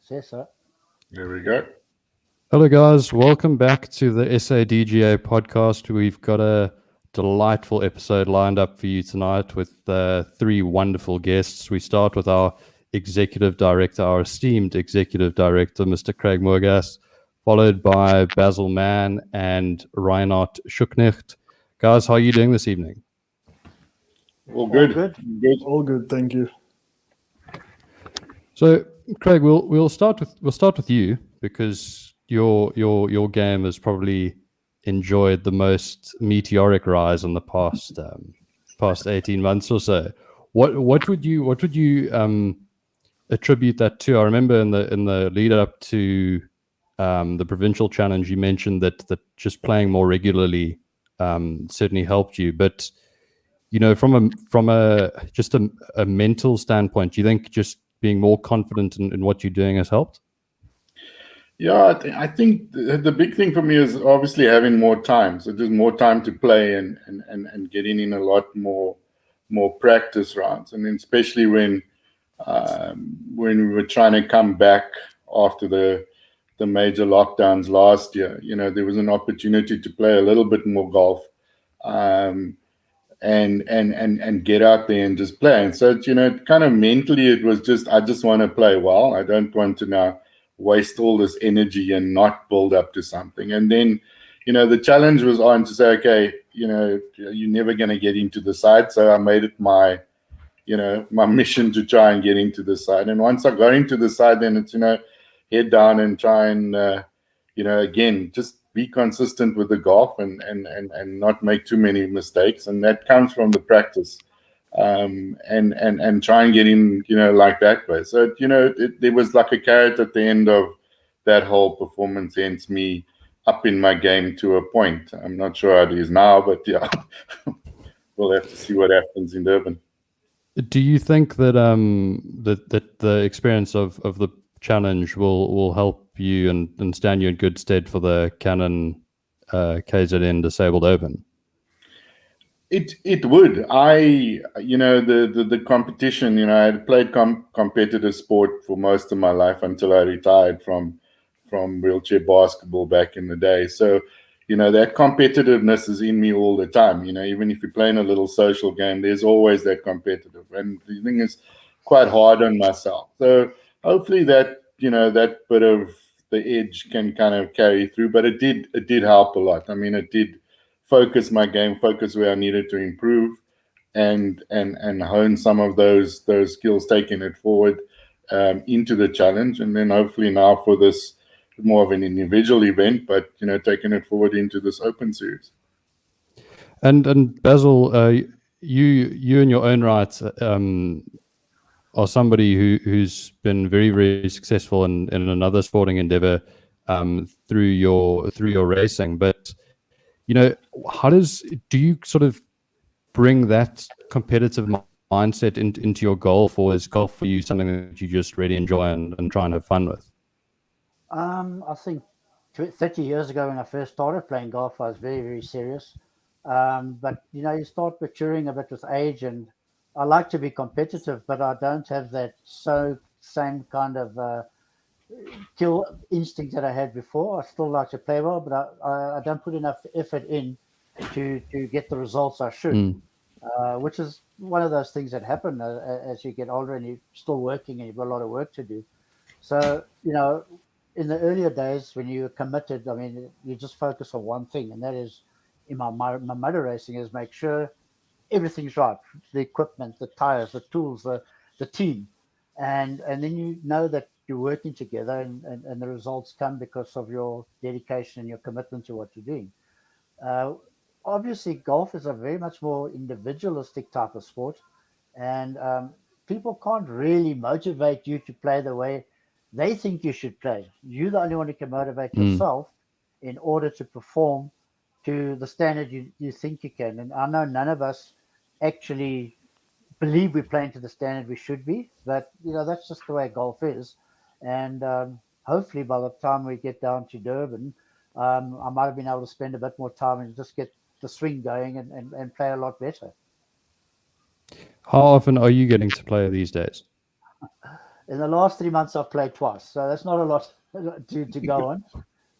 Says so. There we go. Hello, guys. Welcome back to the SADGA podcast. We've got a delightful episode lined up for you tonight with three wonderful guests. We start with our executive director, our esteemed executive director, Mr. Craig Moorgas, followed by Basil Mann and Reinard Schuhknecht. Guys, how are you doing this evening? All good. All good, thank you. So, Craig, we'll start with you because your game has probably enjoyed the most meteoric rise in the past 18 months or so. What would you attribute that to? I remember in the lead up to the provincial challenge, you mentioned that just playing more regularly certainly helped you, but from a mental standpoint, do you think just being more confident in what you're doing has helped? Yeah, I think the big thing for me is obviously having more time. So just more time to play and getting in a lot more practice rounds. And especially when we were trying to come back after the major lockdowns last year, there was an opportunity to play a little bit more golf. And get out there and just play. And so, kind of mentally, it was just, I just want to play well. I don't want to now waste all this energy and not build up to something. And then, the challenge was on to say, okay, you're never going to get into the side. So I made it my mission to try and get into the side. And once I got into the side, then it's, head down and try and, again, just be consistent with the golf and not make too many mistakes, and that comes from the practice, and try and get in, like that way. So there was like a carrot at the end of that whole performance, hence me up in my game to a point. I'm not sure how it is now, but yeah, we'll have to see what happens in Durban. Do you think that that the experience of the challenge will help you and stand you in good stead for the Canon KZN Disabled Open? It would. The competition, I had played competitive sport for most of my life until I retired from wheelchair basketball back in the day. So, that competitiveness is in me all the time. Even if you're playing a little social game, there's always that competitive. And the thing is quite hard on myself. So hopefully that bit of the edge can kind of carry through, but it did help a lot. I mean, it did focus my game, focus where I needed to improve, and hone some of those skills, taking it forward into the challenge, and then hopefully now for this more of an individual event, but taking it forward into this Open series. And Basil, you in your own right are somebody who's been very, very successful in another sporting endeavor through your racing. But do you sort of bring that competitive mindset into your golf, or is golf for you something that you just really enjoy and try and have fun with? I think 30 years ago when I first started playing golf, I was very, very serious. But you start maturing a bit with age, and I like to be competitive, but I don't have that same kind of kill instinct that I had before. I still like to play well, but I don't put enough effort in to get the results I should, which is one of those things that happen as you get older and you're still working and you've got a lot of work to do. So, in the earlier days when you were committed, I mean, you just focus on one thing, and that is, in my motor racing, is make sure everything's right, the equipment, the tires, the tools, the team, and then you know that you're working together, and the results come because of your dedication and your commitment to what you're doing. Obviously, golf is a very much more individualistic type of sport, and people can't really motivate you to play the way they think you should play. You're the only one who can motivate yourself in order to perform to the standard you think you can. And I know none of us actually believe we're playing to the standard we should be, but that's just the way golf is. And hopefully by the time we get down to Durban, I might have been able to spend a bit more time and just get the swing going and play a lot better. How often are you getting to play these days? In the last 3 months, I've played twice, so that's not a lot to go on.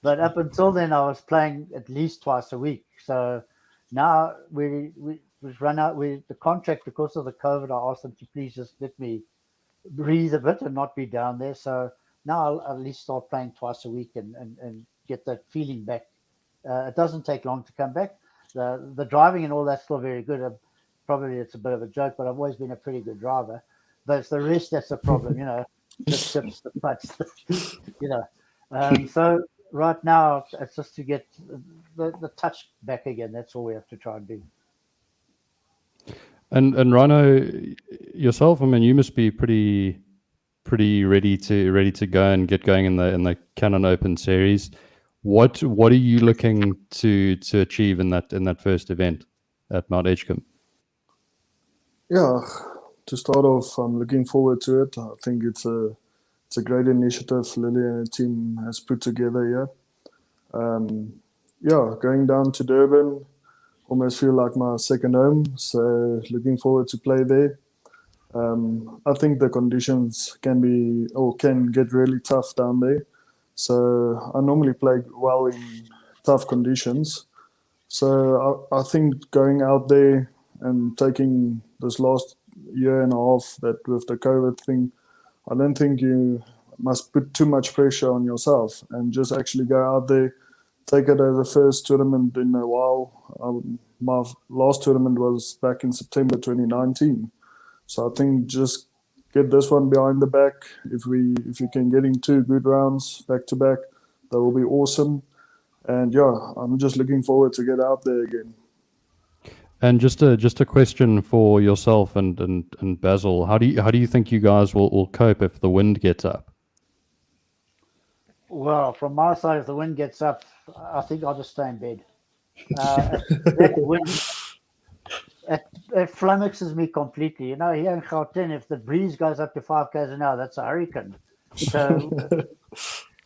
But up until then, I was playing at least twice a week. So now we've run out. The contract, because of the COVID, I asked them to please just let me breathe a bit and not be down there. So now I'll at least start playing twice a week and get that feeling back. It doesn't take long to come back. The driving and all that's still very good. Probably it's a bit of a joke, but I've always been a pretty good driver. But it's the rest that's a problem, the chips, the putts, so right now it's just to get the touch back again. That's all we have to try and do. And Rhino, yourself, I mean, you must be pretty ready to go and get going in the Canon Open series. What are you looking to achieve in that first event at Mount Edgecombe? Yeah, to start off, I'm looking forward to it. I think it's a great initiative Lily and her team has put together here. Going down to Durban, almost feel like my second home. So looking forward to play there. I think the conditions can get really tough down there. So I normally play well in tough conditions. So I think going out there and taking this last year and a half that with the COVID thing, I don't think you must put too much pressure on yourself and just actually go out there, take it as a first tournament in a while. My last tournament was back in September 2019. So I think just get this one behind the back. If you can get in 2 good rounds back to back, that will be awesome. And I'm just looking forward to get out there again. And just a question for yourself and Basil. How do you think you guys will cope if the wind gets up? Well, from my side, if the wind gets up, I think I'll just stay in bed. That wind, it flummoxes me completely. Here in Gauteng, if the breeze goes up to 5 km an hour, that's a hurricane. So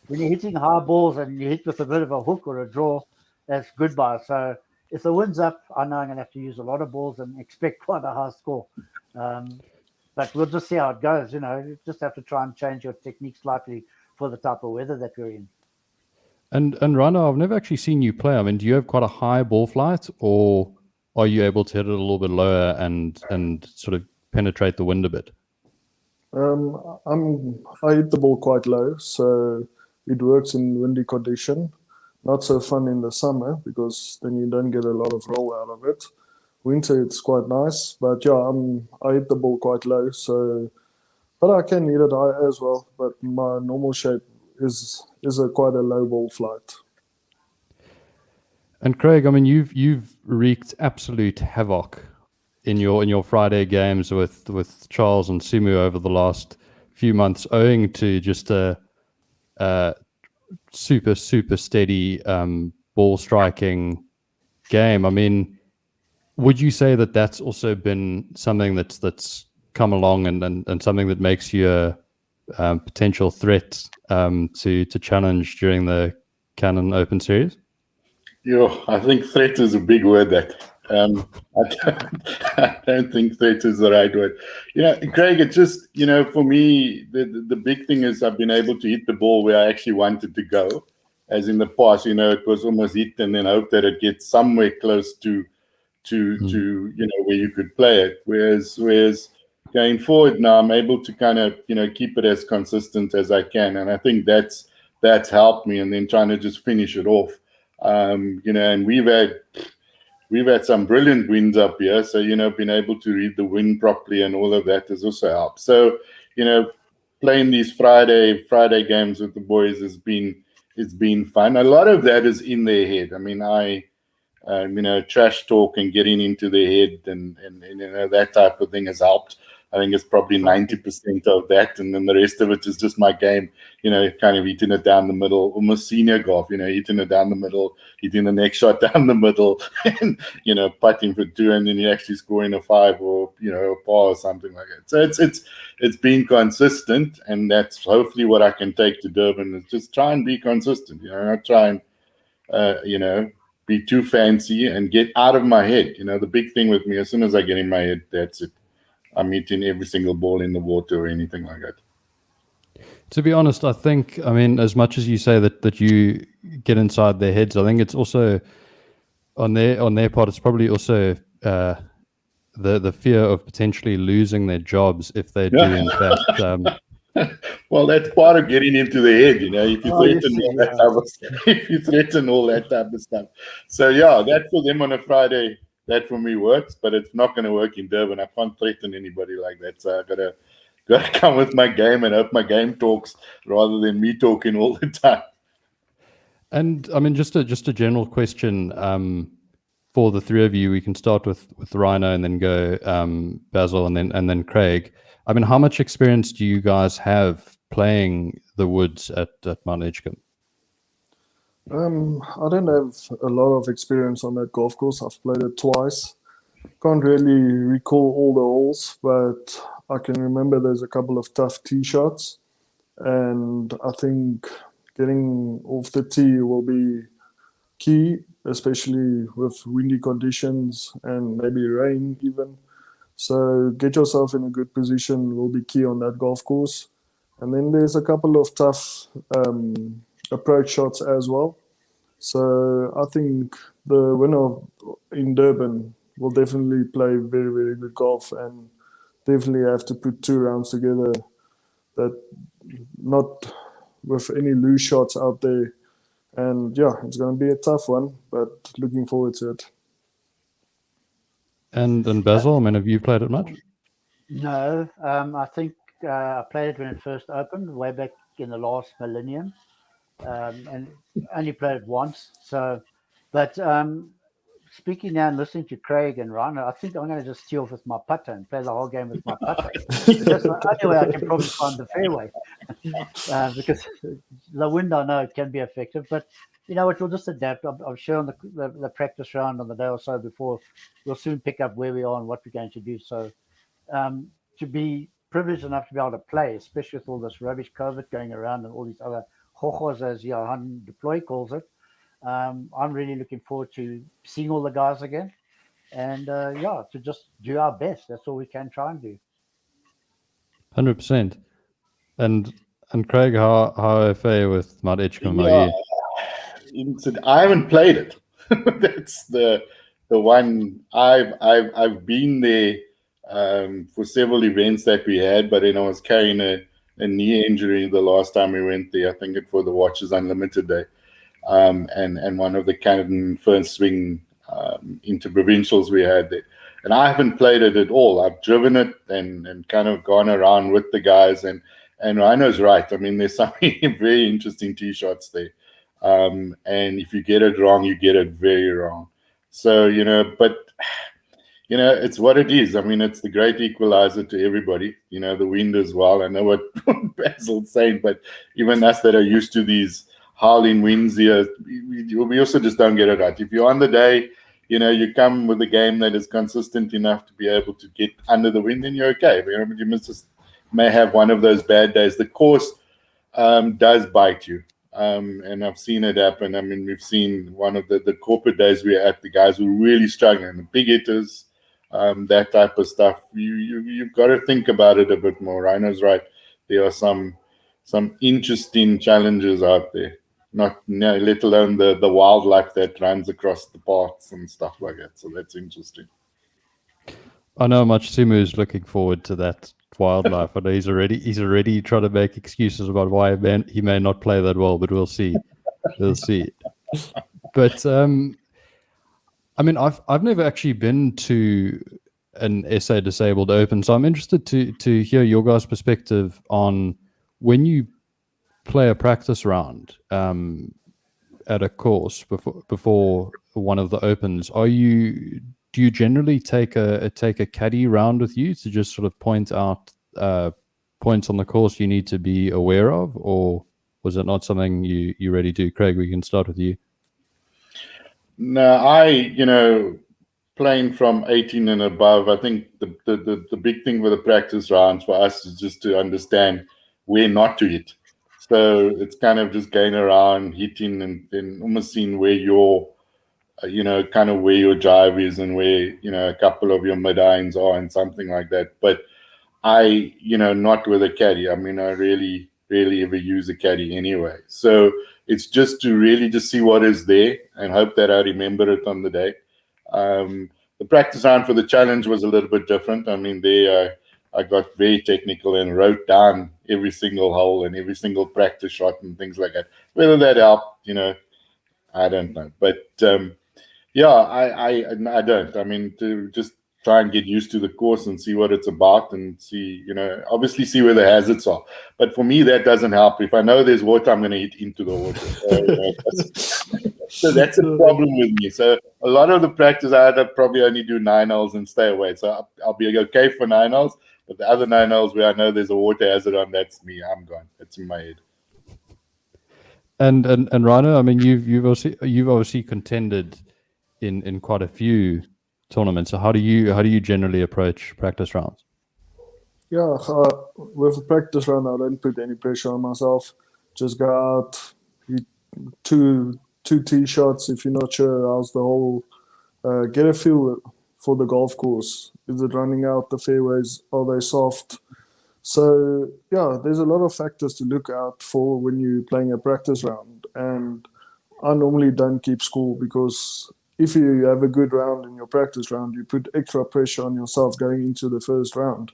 when you're hitting high balls and you hit with a bit of a hook or a draw, that's goodbye. So if the wind's up, I know I'm going to have to use a lot of balls and expect quite a high score. But we'll just see how it goes. You just have to try and change your technique slightly for the type of weather that we're in. And Rhino, I've never actually seen you play. I mean, do you have quite a high ball flight, or are you able to hit it a little bit lower and sort of penetrate the wind a bit? I hit the ball quite low, so it works in windy condition. Not so fun in the summer because then you don't get a lot of roll out of it. Winter, it's quite nice, but I hit the ball quite low, but I can hit it high as well. But my normal shape is quite a low ball flight. And Craig, I mean, you've wreaked absolute havoc in your Friday games with Charles and Simu over the last few months, owing to just a super steady ball striking game. I mean, would you say that that's also been something that's come along and something that makes you a potential threat to challenge during the Canon Open series? I think threat is a big word. I don't think threat is the right word. Craig, it's just, for me, the big thing is I've been able to hit the ball where I actually wanted to go. As in the past, it was almost hit and then hope that it gets somewhere close to where you could play it. Whereas going forward now, I'm able to kind of, keep it as consistent as I can. And I think that's helped me, and then trying to just finish it off. And we've had some brilliant winds up here. So, being able to read the wind properly and all of that has also helped. So, playing these Friday games with the boys it's been fun. A lot of that is in their head. I mean, trash talk and getting into their head and that type of thing has helped. I think it's probably 90% of that, and then the rest of it is just my game, kind of hitting it down the middle, almost senior golf, hitting it down the middle, hitting the next shot down the middle, and, putting for 2, and then you actually scoring a 5 or, a par or something like that. So it's been consistent, and that's hopefully what I can take to Durban, is just try and be consistent, not try and, be too fancy and get out of my head. The big thing with me, as soon as I get in my head, that's it. I'm hitting every single ball in the water or anything like that. To be honest, I think, I mean, as much as you say that you get inside their heads, I think it's also on their part. It's probably also the fear of potentially losing their jobs if they do, in fact. Well, that's part of getting into the head, you know. If you Oh, you threaten see, all that type of stuff, if you threaten all that type of stuff. So yeah, that for them on a Friday, that for me works, but it's not going to work in Durban. I can't threaten anybody like that. So I gotta come with my game and hope my game talks rather than me talking all the time. And I mean, just a general question for the three of you. We can start with Rhino and then go Basil and then Craig. I mean, how much experience do you guys have playing the woods at Mount Edgecombe? I don't have a lot of experience on that golf course. I've played it twice. Can't really recall all the holes, but I can remember there's a couple of tough tee shots. And I think getting off the tee will be key, especially with windy conditions and maybe rain even. So get yourself in a good position will be key on that golf course. And then there's a couple of tough approach shots as well. So I think the winner in Durban will definitely play very, very good golf and definitely have to put 2 rounds together that not with any loose shots out there. And yeah, it's going to be a tough one, but looking forward to it. And Basil, I mean, have you played it much? No, I think I played it when it first opened, way back in the last millennium, and only played it once. So, but speaking now and listening to Craig and Rhino, I think I'm going to just tee off with my putter and play the whole game with my putter. That's the only way I can probably find the fairway, because the wind, I know, can be effective, but you know what, we'll just adapt. I'm sure on the practice round on the day or so before, we'll soon pick up where we are and what we're going to do. So to be privileged enough to be able to play, especially with all this rubbish COVID going around and all these other hochos, as Johan Deploy calls it, I'm really looking forward to seeing all the guys again. And to just do our best. That's all we can try and do. 100%. And Craig, how FA with Mount Edgecombe are you? I haven't played it. That's the one. I've been there for several events that we had, but then I was carrying a knee injury the last time we went there. I think it for the Watches Unlimited Day, and one of the Canon first swing interprovincials we had there. And I haven't played it at all. I've driven it and kind of gone around with the guys. And Rhino's right. I mean, there's some very interesting tee shots there. And if you get it wrong, you get it very wrong. So, but, it's what it is. I mean, it's the great equalizer to everybody, the wind as well. I know what Basil's saying, but even us that are used to these howling winds here, we also just don't get it right. If you're on the day, you come with a game that is consistent enough to be able to get under the wind, then you're okay. But you may have one of those bad days. The course does bite you. And I've seen it happen. I mean, we've seen one of the corporate days we were at, the guys were really struggling, the big hitters, that type of stuff. You've got to think about it a bit more. Rhino's right. There are some interesting challenges out there. Let alone the wildlife that runs across the paths and stuff like that. So that's interesting. I know Matsumu's is looking forward to that wildlife. I know he's already trying to make excuses about why he may not play that well, but we'll see. We'll see. But I mean, I've never actually been to an SA Disabled Open, so I'm interested to hear your guys' perspective on when you play a practice round at a course before one of the opens. Do you generally take a caddy round with you to just sort of point out points on the course you need to be aware of, or was it not something you really do? Craig, we can start with you. No, playing from 18 and above, I think the big thing with the practice rounds for us is just to understand where not to hit. So it's kind of just going around hitting and then almost seeing where your, kind of where your drive is and where, a couple of your mid-irons are and something like that. But not with a caddy. I mean, I really really ever use a caddy anyway. So it's just to really just see what is there and hope that I remember it on the day. The practice round for the challenge was a little bit different. I mean, there I got very technical and wrote down every single hole and every single practice shot and things like that. Whether that helped, I don't know. But yeah, I don't. I mean, to just try and get used to the course and see what it's about and see, obviously see where the hazards are. But for me, that doesn't help. If I know there's water, I'm going to hit into the water. So that's a problem with me. So a lot of the practice, I had to probably only do 9 holes and stay away. So I'll be okay for 9 holes. But the other 9 holes where I know there's a water hazard on, that's me. I'm gone. It's in my head. And Rhino, I mean, you've obviously contended in quite a few tournaments. So how do you generally approach practice rounds? Yeah, with a practice round, I don't put any pressure on myself. Just go out, hit two tee shots. If you're not sure how's the hole, get a feel for the golf course. Is it running out the fairways? Are they soft? So yeah, there's a lot of factors to look out for when you're playing a practice round. And I normally don't keep score, because if you have a good round in your practice round, you put extra pressure on yourself going into the first round.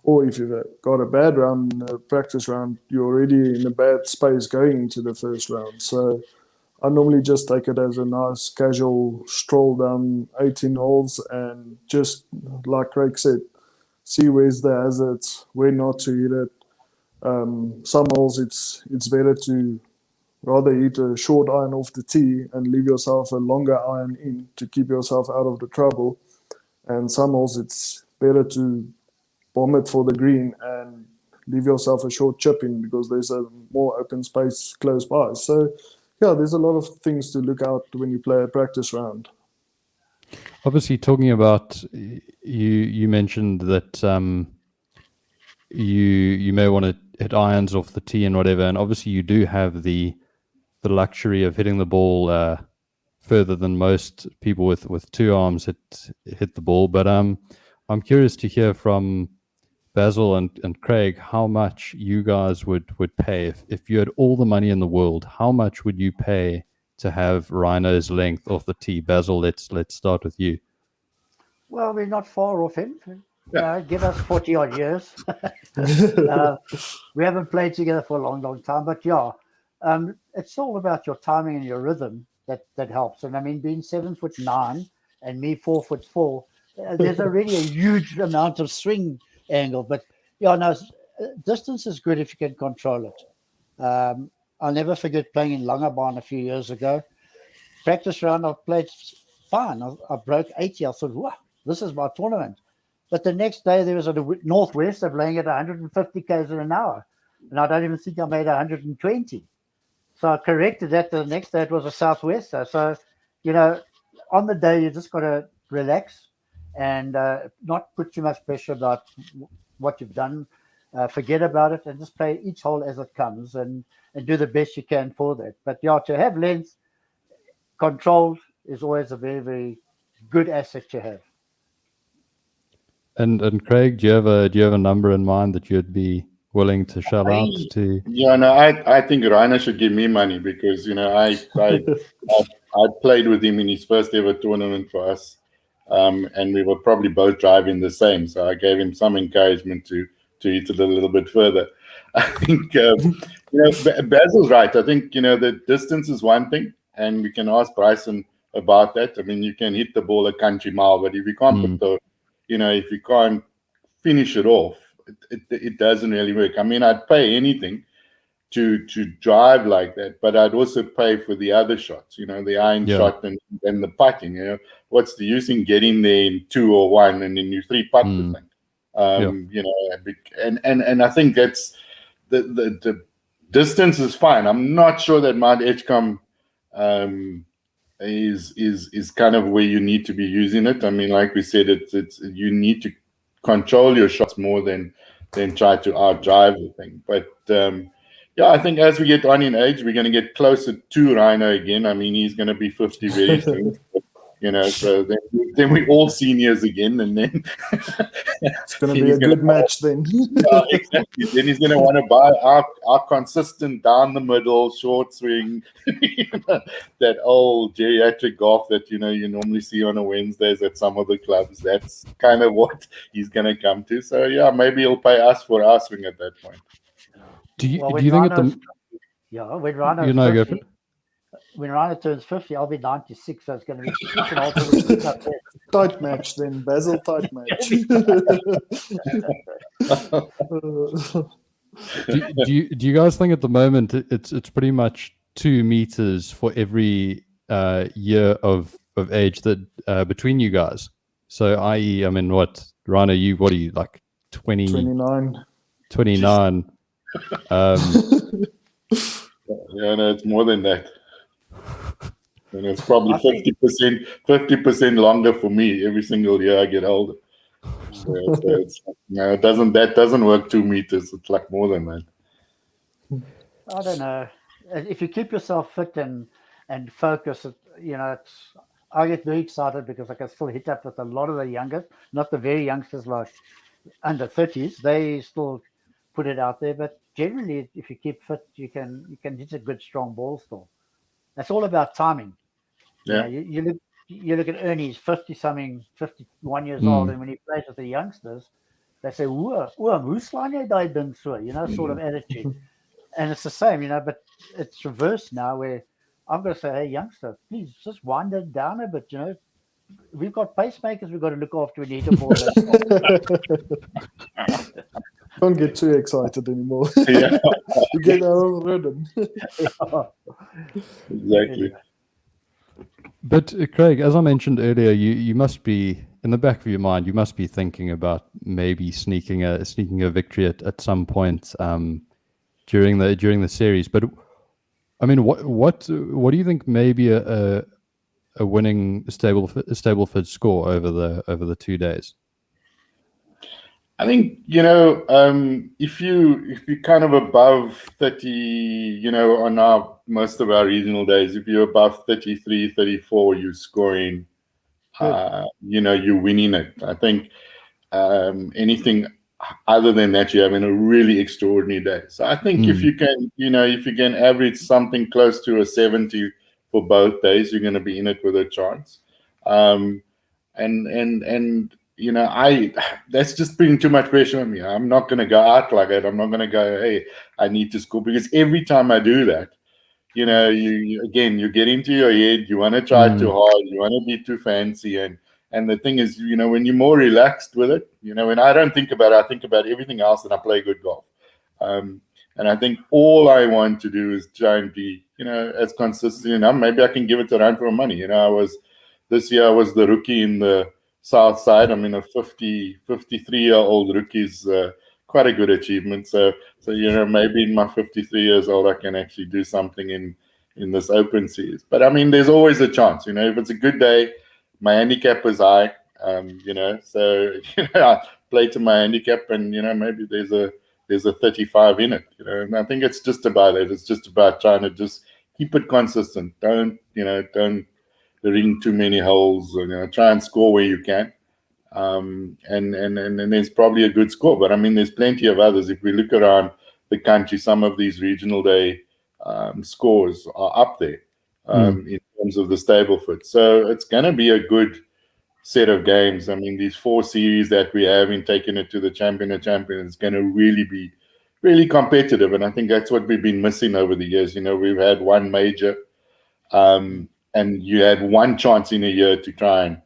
Or if you've got a bad round in the practice round, you're already in a bad space going into the first round. So I normally just take it as a nice casual stroll down 18 holes and just, like Craig said, see where's the hazards, where not to hit it. Some holes it's better to rather hit a short iron off the tee and leave yourself a longer iron in to keep yourself out of the trouble. And some holes it's better to bomb it for the green and leave yourself a short chip in, because there's a more open space close by. So yeah, there's a lot of things to look out when you play a practice round. Obviously, talking about, you mentioned that you may want to hit irons off the tee and whatever, and obviously you do have the luxury of hitting the ball further than most people with two arms hit the ball. But I'm curious to hear from Basil and Craig how much you guys would pay if you had all the money in the world. How much would you pay to have Rhino's length off the tee? Basil, let's start with you. Well, we're not far off him. Yeah. Give us 40 odd years. We haven't played together for a long, long time, but yeah, it's all about your timing and your rhythm that helps. And I mean, being 7'9" and me 4'4", there's already a huge amount of swing angle. But yeah, no, distance is good if you can control it. I'll never forget playing in Langebaan a few years ago. Practice round, I played fine. I broke 80. I thought, wow, this is my tournament. But the next day, there was a northwest of laying at 150 k's an hour. And I don't even think I made 120. So I corrected that. The next day, it was a southwest. So, on the day, you just got to relax and not put too much pressure about what you've done. Forget about it and just play each hole as it comes and do the best you can for that. But yeah, to have length control is always a very, very good asset to have. And Craig, do you have a number in mind that you'd be willing to shell out to? Yeah, no, I think Rhino should give me money, because I played with him in his first ever tournament for us, and we were probably both driving the same. So I gave him some encouragement to hit it a little bit further. I think Basil's right. I think the distance is one thing, and we can ask Bryson about that. I mean, you can hit the ball a country mile, but if you can't put the if you can't finish it off, it doesn't really work. I mean, I'd pay anything to drive like that, but I'd also pay for the other shots, the iron shot and the putting. What's the use in getting there in 2 or 1 and then you 3-putt the thing? And I think that's the distance is fine. I'm not sure that Mount Edgecombe is kind of where you need to be using it. I mean, like we said, it's you need to control your shots more than try to outdrive the thing. But I think as we get on in age, we're going to get closer to Rhino again. I mean, he's going to be 50 very soon. So then we all seniors again, and then it's going to be a good match then. Yeah, exactly. Then he's going to want to buy our consistent down the middle short swing, that old geriatric golf that you normally see on a Wednesdays at some of the clubs. That's kind of what he's going to come to. So yeah, maybe he'll pay us for our swing at that point. Do you think when Rhino's 50, when Rhino turns 50, I'll be 96, so it's going to be tight match then, Basil, tight match. do you guys think at the moment it's pretty much 2 meters for every year of age that between you guys? So, i.e., I mean, what, Rhino, what are you, like 29? 29. Yeah, no, it's more than that. And it's probably 50% longer for me every single year I get older. So that doesn't work 2 meters. It's like more than that. I don't know. If you keep yourself fit and focus, I get very excited because I can still hit up with a lot of the youngest, not the very youngsters like under 30s. They still put it out there, but generally, if you keep fit, you can hit a good strong ball still. That's all about timing. Yeah. You look at Ernie, he's 50-something, 51 years old, and when he plays with the youngsters, they say, "Whoa, hoe slaan jy daai ding so?" Sort of attitude. And it's the same, but it's reversed now where I'm going to say, "Hey, youngster, please just wind it down a bit, We've got pacemakers we've got to look after when you hit a ball." Don't get too excited anymore. Yeah. You get out of rhythm. Exactly. But Craig, as I mentioned earlier, you must be, in the back of your mind, you must be thinking about maybe sneaking a victory at some point during the series. But I mean, what do you think maybe a winning Stableford score over the 2 days? I think if you're kind of above 30, on most of our regional days, if you're above 33, 34, you're scoring. You're winning it. I think anything other than that, you're having a really extraordinary day. So I think if you can average something close to a 70 for both days, you're going to be in it with a chance. That's just putting too much pressure on me. I'm not going to go out like that. I'm not going to go, hey, I need to score, because every time I do that, you get into your head, you want to try too hard, you want to be too fancy, and the thing is, when you're more relaxed with it, when I don't think about it, I think about everything else, and I play good golf. And I think all I want to do is try and be, as consistent. Maybe I can give it a run for money. This year I was the rookie in the South Side. I mean, a 53-year-old rookie is quite a good achievement. So maybe in my 53 years old, I can actually do something in this Open series. But I mean, there's always a chance. If it's a good day, my handicap is high. So I play to my handicap, and maybe there's a 35 in it. And I think it's just about it. It's just about trying to just keep it consistent. Don't ring too many holes. Try and score where you can. And there's probably a good score. But I mean, there's plenty of others. If we look around the country, some of these regional day scores are up there in terms of the Stableford. So it's going to be a good set of games. I mean, these 4 series that we have in taking it to the champion of champions is going to really be really competitive. And I think that's what we've been missing over the years. We've had one major, and you had one chance in a year to try and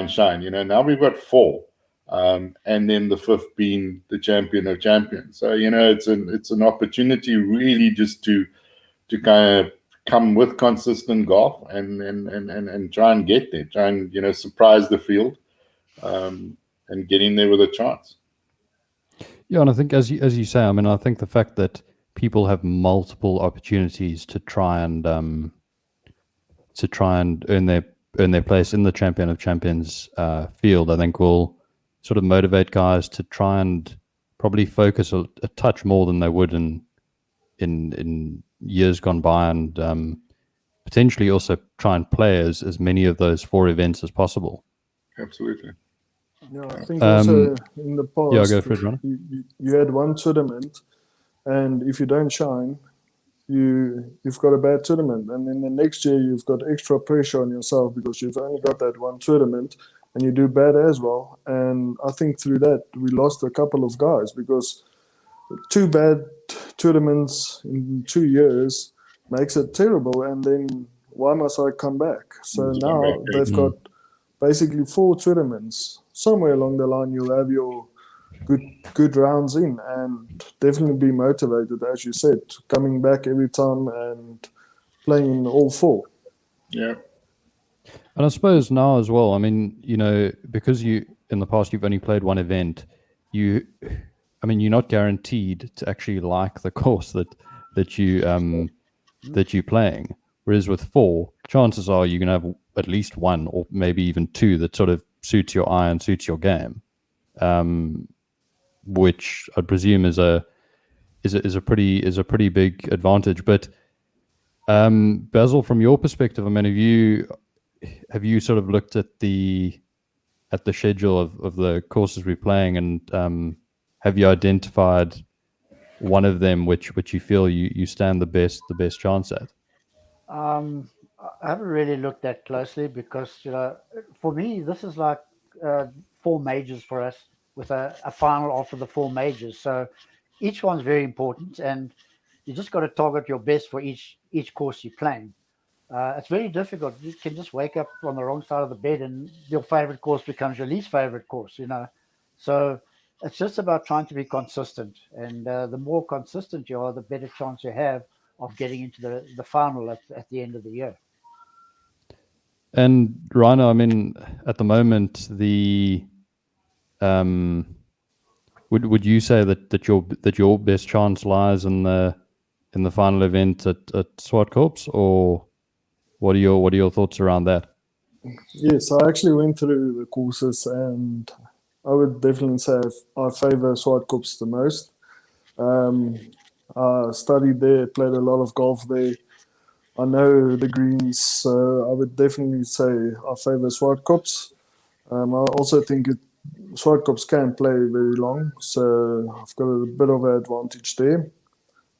shine. Now we've got 4, and then the 5th being the champion of champions. So it's an opportunity really just to kind of come with consistent golf and try and get there, try and surprise the field, and get in there with a chance. Yeah, and I think as you say, I mean, I think the fact that people have multiple opportunities to try and earn their place in the champion of champions field, I think will sort of motivate guys to try and probably focus a touch more than they would in years gone by, and potentially also try and play as many of those 4 events as possible. Absolutely. Yeah, I think also in the past, Yeah, go for it, Rhino. you had one tournament, and if you don't shine, you've got a bad tournament, and then the next year you've got extra pressure on yourself because you've only got that one tournament, and you do bad as well. And I think through that we lost a couple of guys because 2 bad tournaments in 2 years makes it terrible. And then why must I come back? So now they've got basically 4 tournaments. Somewhere along the line, you'll have your good rounds in, and definitely be motivated, as you said, coming back every time and playing in all 4. Yeah. And I suppose now as well, I mean, you know, because you in the past you've only played one event, you're not guaranteed to actually like the course that you're playing. Whereas with 4, chances are you're gonna have at least 1 or maybe even 2 that sort of suits your eye and suits your game, which I presume is a pretty big advantage. But Basil, from your perspective, I mean, have you sort of looked at the schedule of the courses we're playing, and have you identified one of them which you feel you stand the best chance at? I haven't really looked that closely because, you know, for me, this is like 4 majors for us with a final after the 4 majors. So each one's very important, and you just got to target your best for each course you're playing. It's very difficult. You can just wake up on the wrong side of the bed and your favorite course becomes your least favorite course, you know. So it's just about trying to be consistent. And the more consistent you are, the better chance you have of getting into the final at the end of the year. And Rhino, I mean, at the moment, would you say that your best chance lies in the final event at Swartkorps, or what are your thoughts around that? Yes, I actually went through the courses, and I would definitely say I favor Swartkorps the most. I studied there, played a lot of golf there. I know the greens, so I would definitely say I favor Swartkorps. I also think Swartkorps can play very long, so I've got a bit of an advantage there.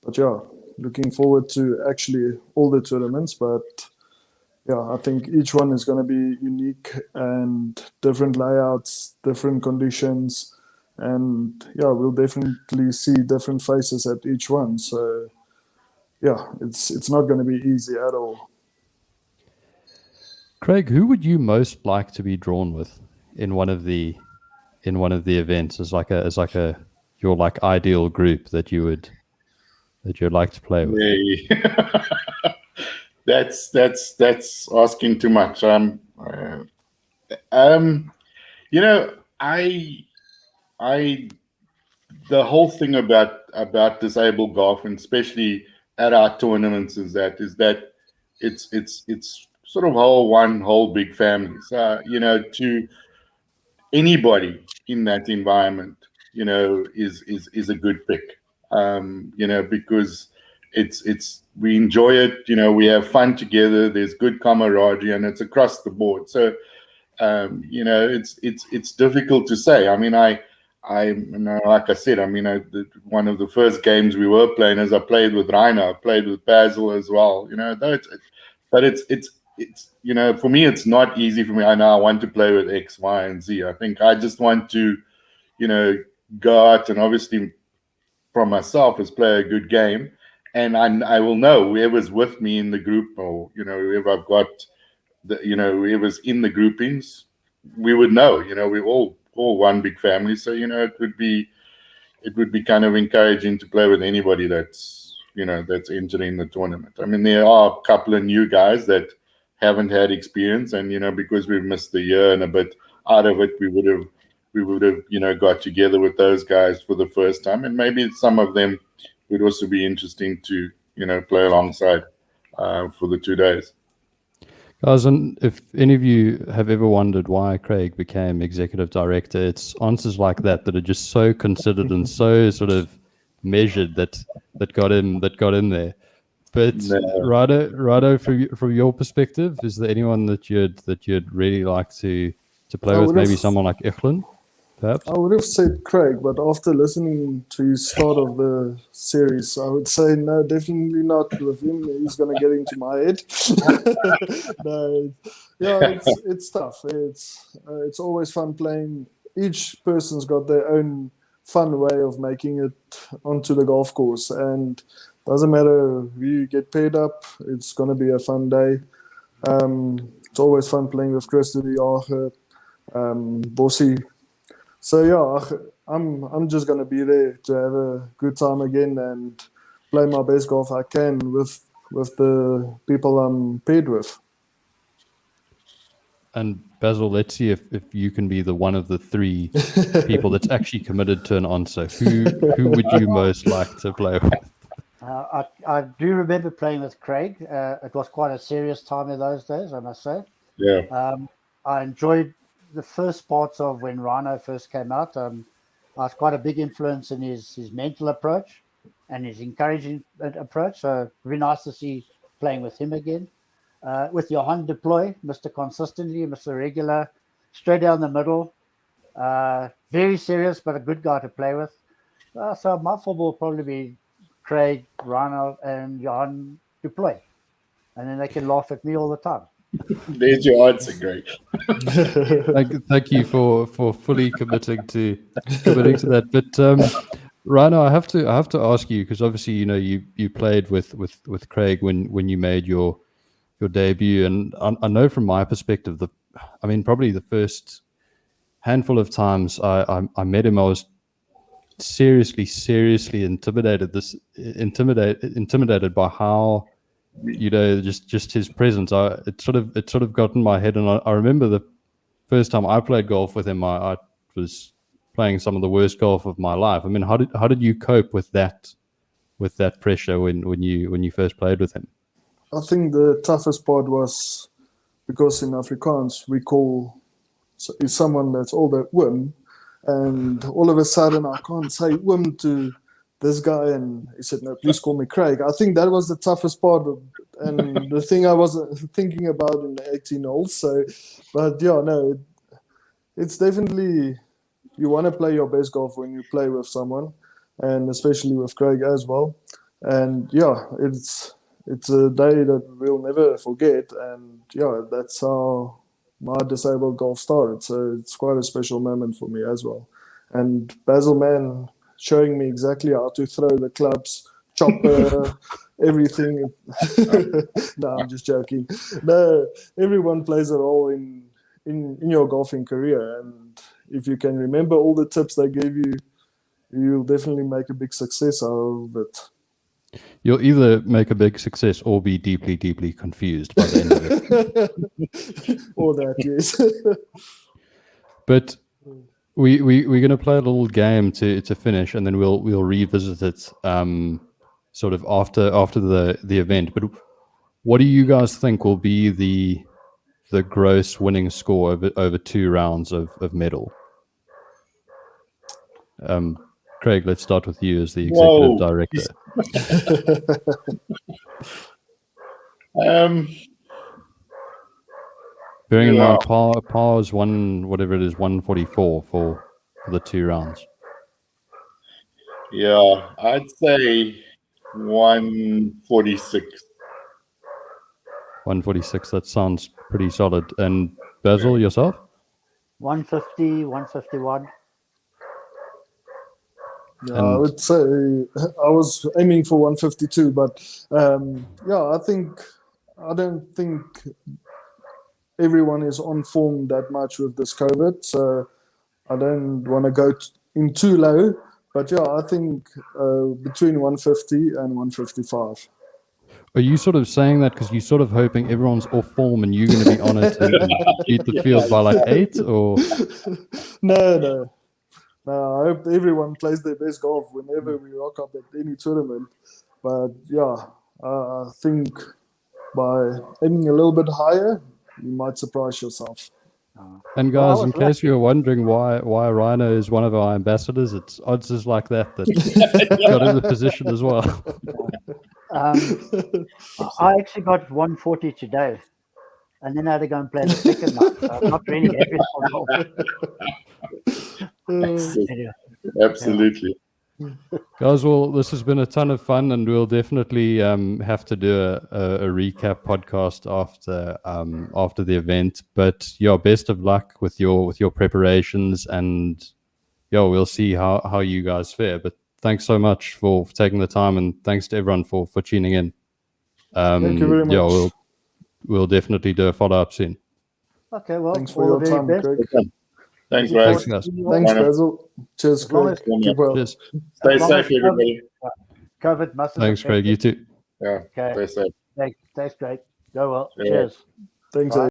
But yeah, looking forward to actually all the tournaments. But yeah, I think each one is going to be unique and different layouts, different conditions. And yeah, we'll definitely see different faces at each one. So yeah, it's not going to be easy at all. Craig, who would you most like to be drawn with in one of the events as like your like ideal group that you'd like to play with? Yeah. That's asking too much. You know, the whole thing about disabled golf, and especially at our tournaments, is that it's sort of one whole big family. So, you know, to anybody in that environment, you know, is a good pick. You know, because we enjoy it. You know, we have fun together. There's good camaraderie, and it's across the board. So, you know, it's difficult to say. I mean, you know, like I said, I mean, one of the first games we were playing, as I played with Rhino, I played with Basil as well. You know, but it's you know, for me, it's not easy for me. I know I want to play with X, Y, and Z. I think I just want to, you know, go out and obviously from myself is play a good game, and I will know whoever's with me in the group, or you know, whoever I've got, you know, whoever's in the groupings, we would know. You know, we're all one big family, so you know, it would be kind of encouraging to play with anybody that's, you know, that's entering the tournament. I mean, there are a couple of new guys that haven't had experience, and you know, because we've missed the year and a bit out of it, we would have you know, got together with those guys for the first time, and maybe some of them would also be interesting to, you know, play alongside for the 2 days. Guys, and if any of you have ever wondered why Craig became executive director, it's answers like that are just so considered and so sort of measured that got him there. But No. Rhino, from your perspective, is there anyone that you'd really like to play I with? would Maybe have- someone like Ichlin, perhaps. I would have said Craig, but after listening to his start of the series, I would say no, definitely not with him. He's going to get into my head. No, yeah, it's tough. It's always fun playing. Each person's got their own fun way of making it onto the golf course, and doesn't matter who you get paired up. It's going to be a fun day. It's always fun playing with Chris de Jager, Bossy. So yeah, I'm just gonna be there to have a good time again and play my best golf I can with the people I'm paired with. And Basil, let's see if you can be the one of the three people that's actually committed to an answer. Who would you most like to play with? I do remember playing with Craig. It was quite a serious time in those days, I must say. Yeah. I enjoyed the first parts of when Rhino first came out. I was quite a big influence in his mental approach and his encouraging approach. So very nice to see playing with him again. With Johan Deploy, Mr. Consistently, Mr. Regular, straight down the middle. Very serious, but a good guy to play with. So my four will probably be Craig, Rhino, and Johan Deploy. And then they can laugh at me all the time. There's your answer, Greg. Thank you for fully committing to that. But Rhino, I have to ask you, because obviously you played with Craig when you made your debut, and I know from my perspective probably the first handful of times I met him, I was seriously intimidated by how just his presence. It sort of got in my head, and I remember the first time I played golf with him, I was playing some of the worst golf of my life. I mean, how did you cope with that pressure when you first played with him? I think the toughest part was because in Afrikaans we call is someone that's older Wim, and all of a sudden I can't say Wim to this guy, and he said, no, please call me Craig. I think that was the toughest part, and the thing I was thinking about in the 18 holes. So, but yeah, no, it's definitely, you want to play your best golf when you play with someone, and especially with Craig as well. And yeah, it's a day that we'll never forget, and yeah, that's how my disabled golf started. So it's quite a special moment for me as well. And Basil Mann showing me exactly how to throw the clubs, chopper, everything. No, I'm just joking. No, everyone plays a role in your golfing career, and if you can remember all the tips they gave you, you'll definitely make a big success out of it. You'll either make a big success or be deeply confused by the end of it. Or that, yes. But we're going to play a little game to finish, and then we'll revisit it sort of after the event. But what do you guys think will be the gross winning score over 2 rounds of medal? Craig, let's start with you as the executive director. Bearing in mind, par is 144 for the 2 rounds. Yeah, I'd say 146. 146. That sounds pretty solid. And Basil, yourself? 150, 151. Yeah, I would say I was aiming for 152, but yeah, I don't think everyone is on form that much with this COVID, so I don't want to go in too low. But yeah, I think between 150 and 155. Are you sort of saying that because you're sort of hoping everyone's off form and you're going to be on it and beat the field by like 8? Or No. I hope everyone plays their best golf whenever we rock up at any tournament. But yeah, I think by aiming a little bit higher, you might surprise yourself. And guys, in case you were wondering why Rhino is one of our ambassadors, it's odds like that got in the position as well. I actually got 140 today, and then I had to go and play the second night. So I'm not really happy anyway. Absolutely. Guys, well, this has been a ton of fun, and we'll definitely have to do a recap podcast after the event. But yeah, best of luck with your preparations, and yeah, we'll see how you guys fare. But thanks so much for taking the time, and thanks to everyone for tuning in. Thank you very much. Yeah, we'll definitely do a follow up soon. Okay, well, Thanks for all your the very time, best. Craig. Thanks, Thanks, guys. guys. Thanks, Rhino. Basil. Cheers, As long Craig. as- Keep well. Cheers. Stay As long safe, as everybody. COVID mustn't Thanks, affect Craig. it. You too. Yeah, Okay. stay safe. Thanks, Craig. Go well. Yeah. Cheers. Thanks, Bye.